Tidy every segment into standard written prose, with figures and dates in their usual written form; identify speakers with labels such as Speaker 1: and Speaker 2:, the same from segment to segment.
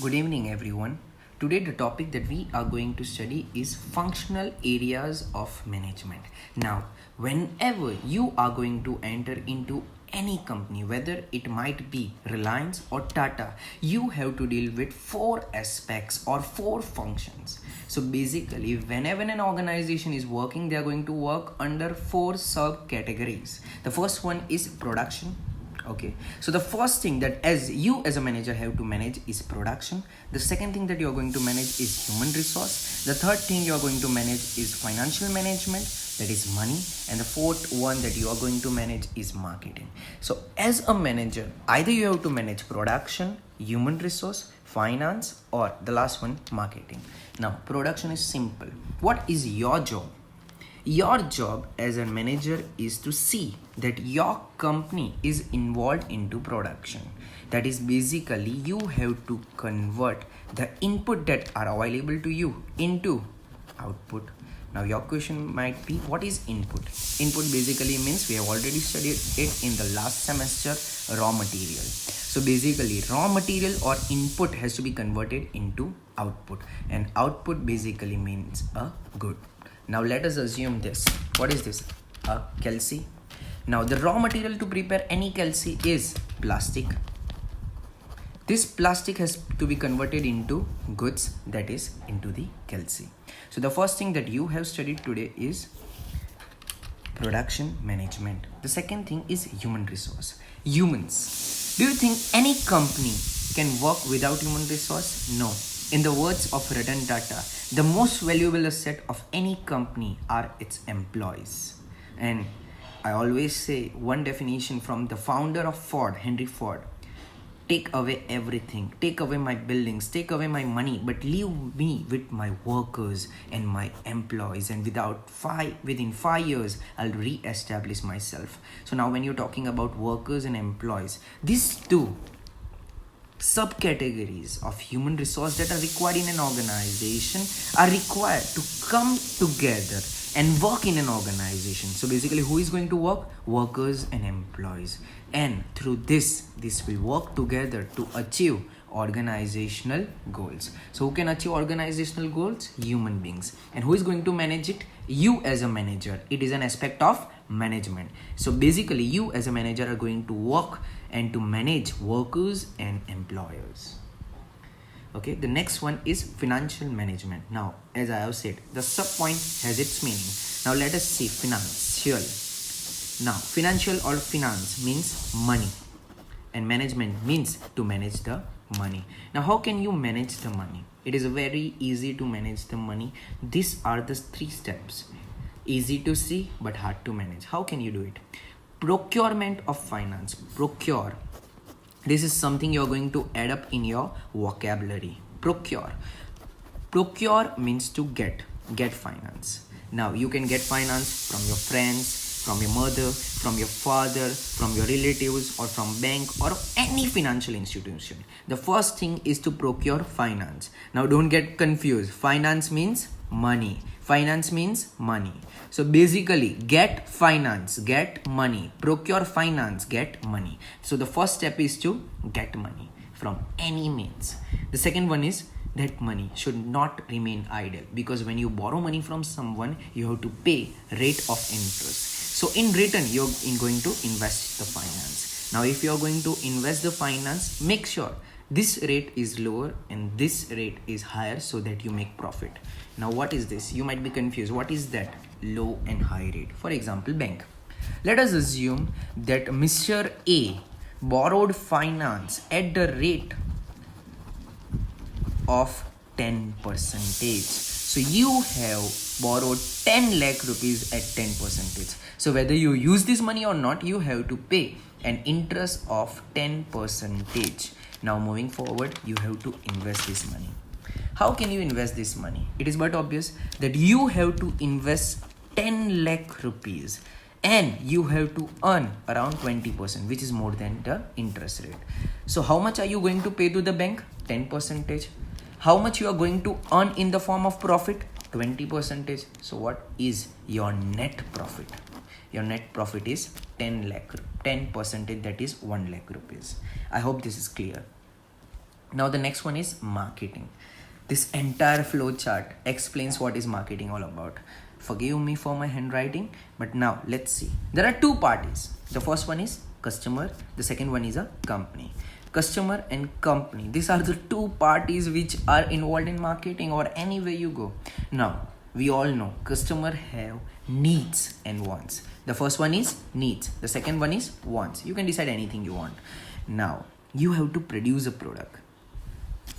Speaker 1: Good evening, everyone. Today, the topic that we are going to study is functional areas of management. Now, whenever you are going to enter into any company, whether it might be Reliance or Tata, you have to deal with four aspects or four functions. So, basically, whenever an organization is working, they are going to work under four subcategories. The first one is production. Okay, so the first thing that as a manager have to manage is production. The second thing that you're going to manage is human resource. The third thing you're going to manage is financial management, that is money. And the fourth one that you are going to manage is marketing. So as a manager, either you have to manage production, human resource, finance, or the last one, marketing. Now production is simple. What is your job? Your job as a manager is to see that your company is involved into production. That is basically you have to convert the input that are available to you into output. Now your question might be, what is input? Input basically means, we have already studied it in the last semester, raw material. So basically raw material or input has to be converted into output, and output basically means a good. Now let us assume this. What is this? A calci. Now the raw material to prepare any calci is plastic. This plastic has to be converted into goods, that is into the calci. So the first thing that you have studied today is production management. The second thing is human resource. Humans. Do you think any company can work without human resource? No. In the words of Ratan Tata, the most valuable asset of any company are its employees. And I always say one definition from the founder of Ford, Henry Ford: take away everything, take away my buildings, take away my money, but leave me with my workers and my employees, and within 5 years I'll re-establish myself. So now when you're talking about workers and employees, these two subcategories of human resource that are required in an organization are required to come together and work in an organization. So basically, who is going to work? Workers and employees. And through this will work together to achieve organizational goals. So who can achieve organizational goals? Human beings. And who is going to manage it? You as a manager. It is an aspect of management. So basically, you as a manager are going to work and to manage workers and employers. Okay, the next one is financial management. Now, as I have said, the sub point has its meaning. Now let us see financial. Now, financial or finance means money, and management means to manage the money. Now, how can you manage the money? It is very easy to manage the money. These are the 3 steps. Easy to see but hard to manage. How can you do it? Procurement of finance. Procure. This is something you're going to add up in your vocabulary. Procure. Procure means to get finance. Now you can get finance from your friends, from your mother, from your father, from your relatives, or from bank or any financial institution. The first thing is to procure finance. Now don't get confused. Finance means money. Finance means money. So basically, get finance, get money. Procure finance, get money. So the first step is to get money from any means. The second one is that money should not remain idle, because when you borrow money from someone, you have to pay rate of interest. So in return, you're going to invest the finance. Now if you're going to invest the finance, make sure this rate is lower and this rate is higher so that you make profit. Now what is this? You might be confused. What is that? Low and high rate. For example, bank. Let us assume that Mr. A borrowed finance at the rate of 10%. So you have borrowed 10 lakh rupees at 10%. So whether you use this money or not, you have to pay an interest of 10%. Now moving forward, you have to invest this money. How can you invest this money? It is but obvious that you have to invest 10 lakh rupees and you have to earn around 20%, which is more than the interest rate. So how much are you going to pay to the bank? 10%. How much you are going to earn in the form of profit? 20%. So what is your net profit? Your net profit is 10%, that is 1 lakh rupees. I hope this is clear. Now the next one is marketing. This entire flow chart explains what is marketing all about. Forgive me for my handwriting, but now let's see. There are two parties. The first one is customer, the second one is a company. Customer and company, these are the two parties which are involved in marketing or anywhere you go. Now we all know customer have needs and wants. The first one is needs, the second one is wants. You can decide anything you want. Now you have to produce a product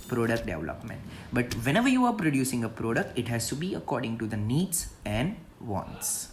Speaker 1: development, but whenever you are producing a product, it has to be according to the needs and wants.